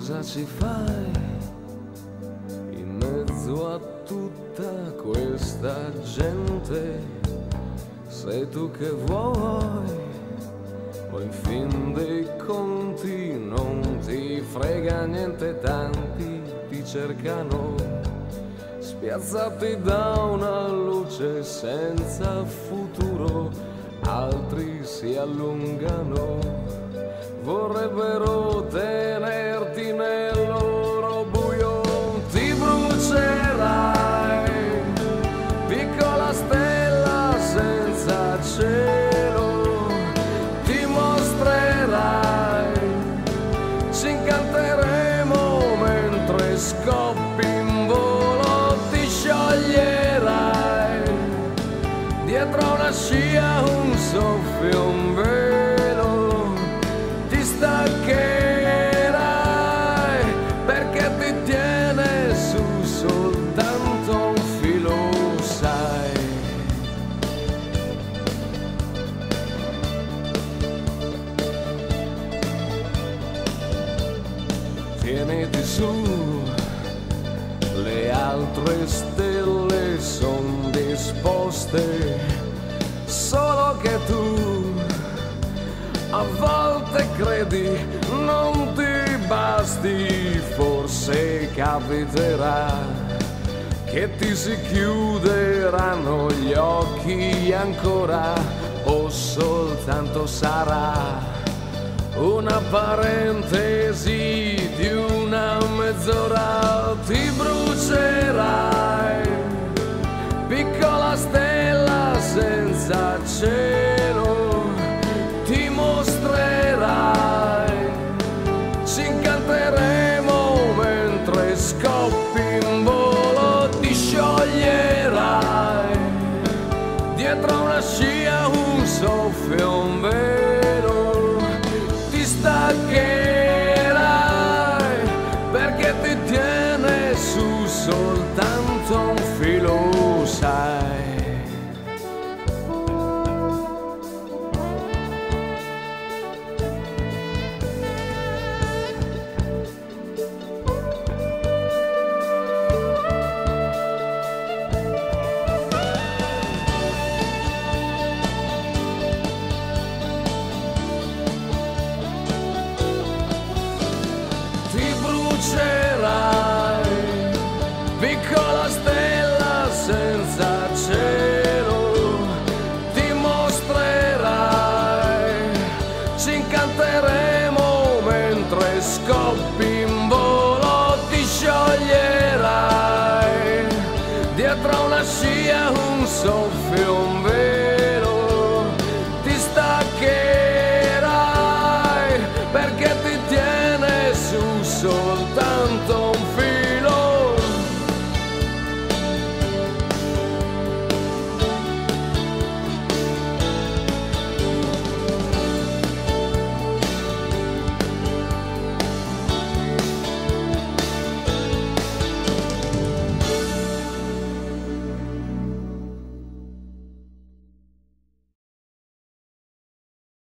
cosa ci fai in mezzo a tutta questa gente? Sei tu che vuoi, o in fin dei conti non ti frega niente, tanti ti cercano, spiazzati da una luce senza futuro, altri si allungano, vorrebbero tenerti nel loro buio. Ti brucerai, piccola stella senza cielo, ti mostrerai, ci incanteremo mentre scoppi in volo, ti scioglierai, dietro una scia un soffio, un velo, ti staccherai perché ti tiene su soltanto un filo, sai. Tieniti su, le altre stelle son disposte, solo che tu a volte credi non ti basti, forse capiterà che ti si chiuderanno gli occhi ancora, o soltanto sarà una parentesi di una mezz'ora. Ti brucerai, piccola stella senza cielo, ti mostrerai, ci incanteremo mentre scoppi in volo, ti scioglierai, dietro una scia un soffio, un velo, ti staccherai perché ti tiene su soltanto un filo, sai. Piccola stella senza cielo, ti mostrerai, ci incanterai